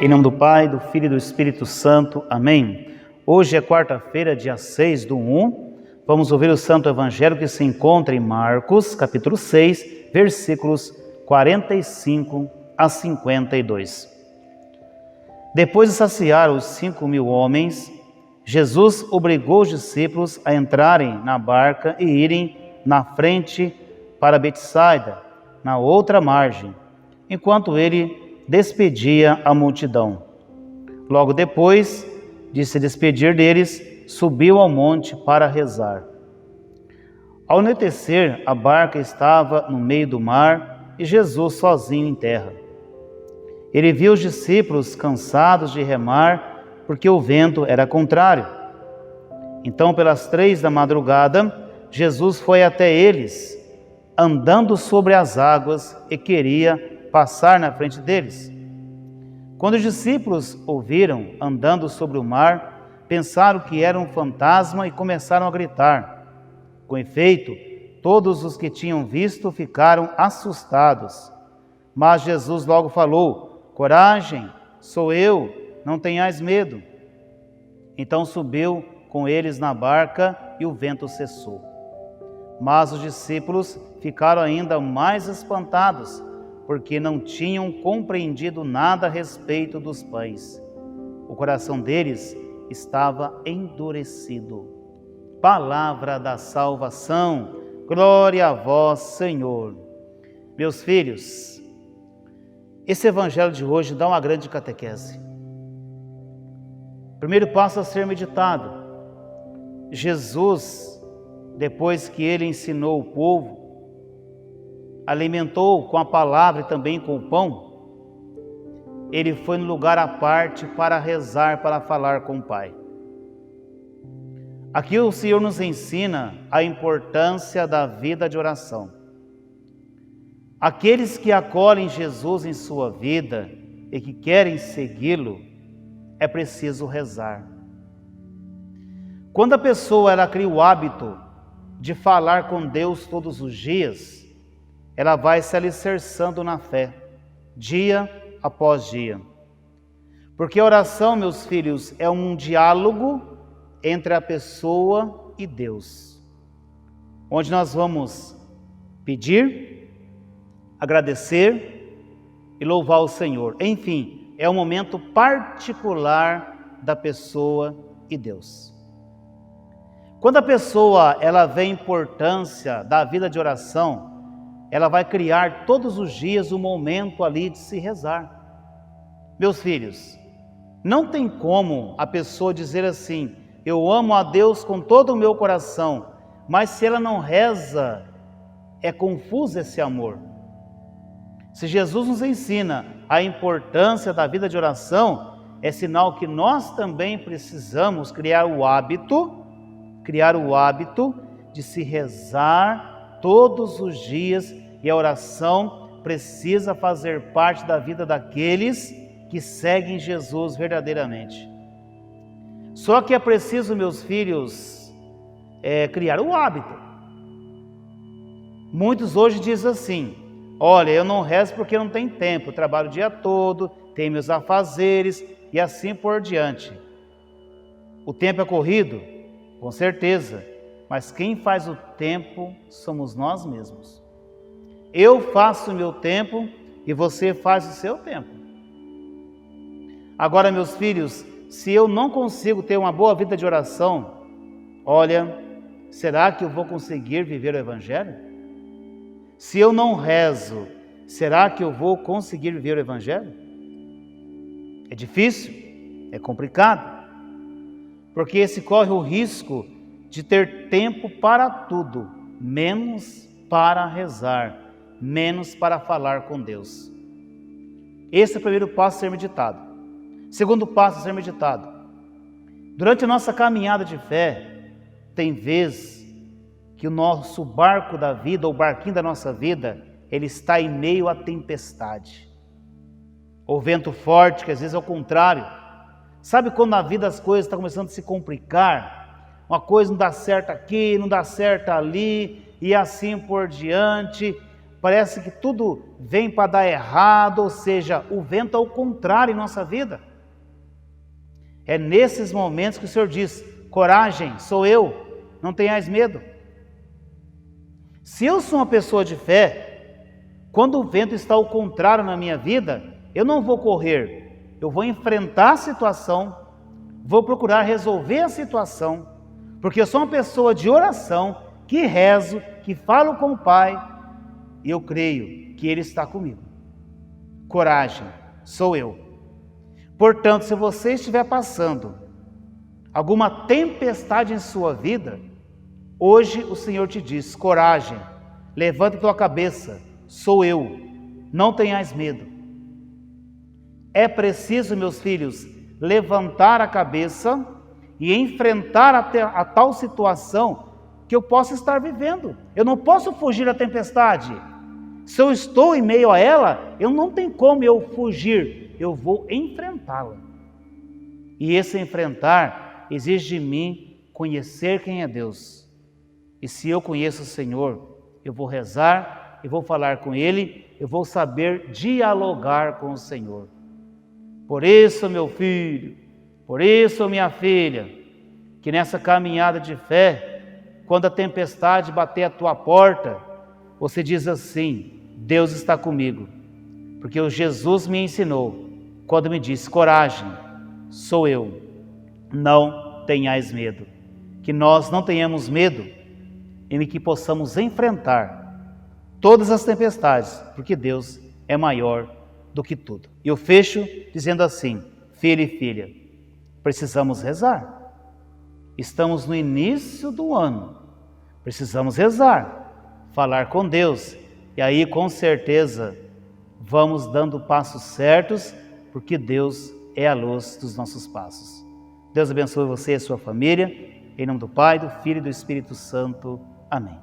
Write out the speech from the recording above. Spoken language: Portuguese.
Em nome do Pai, do Filho e do Espírito Santo. Amém. Hoje é quarta-feira, dia 6/1. Vamos ouvir o Santo Evangelho que se encontra em Marcos, capítulo 6, versículos 45 a 52. Depois de saciar os 5.000 homens, Jesus obrigou os discípulos a entrarem na barca e irem na frente para Betsaida, na outra margem, enquanto ele despedia a multidão. Logo depois de se despedir deles, subiu ao monte para rezar. Ao anoitecer, a barca estava no meio do mar e Jesus sozinho em terra. Ele viu os discípulos cansados de remar, porque o vento era contrário. Então, pelas 3 da madrugada, Jesus foi até eles, andando sobre as águas, e queria passar na frente deles. Quando os discípulos ouviram andando sobre o mar, pensaram que era um fantasma e começaram a gritar. Com efeito, todos os que tinham visto ficaram assustados. Mas Jesus logo falou: "Coragem, sou eu, não tenhais medo." Então subiu com eles na barca e o vento cessou. Mas os discípulos ficaram ainda mais espantados, porque não tinham compreendido nada a respeito dos pães. O coração deles estava endurecido. Palavra da salvação. Glória a vós, Senhor. Meus filhos, esse evangelho de hoje dá uma grande catequese. Primeiro passo a ser meditado. Jesus, depois que ele ensinou o povo, alimentou com a palavra e também com o pão, ele foi no lugar à parte para rezar, para falar com o Pai. Aqui o Senhor nos ensina a importância da vida de oração. Aqueles que acolhem Jesus em sua vida e que querem segui-lo, é preciso rezar. Quando a pessoa ela cria o hábito de falar com Deus todos os dias, ela vai se alicerçando na fé, dia após dia. Porque a oração, meus filhos, é um diálogo entre a pessoa e Deus, onde nós vamos pedir, agradecer e louvar o Senhor. Enfim, é um momento particular da pessoa e Deus. Quando a pessoa ela vê a importância da vida de oração, ela vai criar todos os dias um momento ali de se rezar. Meus filhos, não tem como a pessoa dizer assim: eu amo a Deus com todo o meu coração, mas se ela não reza, é confuso esse amor. Se Jesus nos ensina a importância da vida de oração, é sinal que nós também precisamos criar o hábito de se rezar todos os dias, e a oração precisa fazer parte da vida daqueles que seguem Jesus verdadeiramente. Só que é preciso, meus filhos, criar o hábito. Muitos hoje dizem assim: olha, eu não rezo porque não tem tempo, eu trabalho o dia todo, tenho meus afazeres e assim por diante. O tempo é corrido? Com certeza, mas quem faz o tempo somos nós mesmos. Eu faço o meu tempo e você faz o seu tempo. Agora, meus filhos, se eu não consigo ter uma boa vida de oração, olha, será que eu vou conseguir viver o Evangelho? Se eu não rezo, será que eu vou conseguir viver o Evangelho? É difícil, é complicado, porque se corre o risco de ter tempo para tudo, menos para rezar, menos para falar com Deus. Esse é o primeiro passo a ser meditado. Segundo passo a ser meditado: durante a nossa caminhada de fé, tem vezes que o nosso barco da vida, ou barquinho da nossa vida, ele está em meio à tempestade, ou vento forte, que às vezes é o contrário. Sabe quando na vida as coisas estão começando a se complicar? Uma coisa não dá certo aqui, não dá certo ali, e assim por diante. parece que tudo vem para dar errado, ou seja, o vento ao contrário em nossa vida. É nesses momentos que o Senhor diz: coragem, sou eu, não tenhais medo. Se eu sou uma pessoa de fé, quando o vento está ao contrário na minha vida, eu não vou correr, eu vou enfrentar a situação, vou procurar resolver a situação, porque eu sou uma pessoa de oração, que rezo, que falo com o Pai, e eu creio que Ele está comigo. Coragem, sou eu. Portanto, se você estiver passando alguma tempestade em sua vida, hoje o Senhor te diz: coragem, levanta tua cabeça, sou eu, não tenhais medo. É preciso, meus filhos, levantar a cabeça e enfrentar a tal situação que eu possa estar vivendo. Eu não posso fugir da tempestade. Se eu estou em meio a ela, eu não tenho como eu fugir, eu vou enfrentá-la. E esse enfrentar exige de mim conhecer quem é Deus. E se eu conheço o Senhor, eu vou rezar, eu vou falar com Ele, eu vou saber dialogar com o Senhor. Por isso, meu filho, por isso, minha filha, que nessa caminhada de fé, quando a tempestade bater à tua porta, você diz assim: Deus está comigo, porque o Jesus me ensinou, quando me disse: coragem, sou eu, não tenhais medo. Que nós não tenhamos medo e que possamos enfrentar todas as tempestades, porque Deus é maior do que tudo. E eu fecho dizendo assim: filho e filha, precisamos rezar. Estamos no início do ano, precisamos rezar, falar com Deus, e aí com certeza vamos dando passos certos, porque Deus é a luz dos nossos passos. Deus abençoe você e a sua família, em nome do Pai, do Filho e do Espírito Santo. Amém.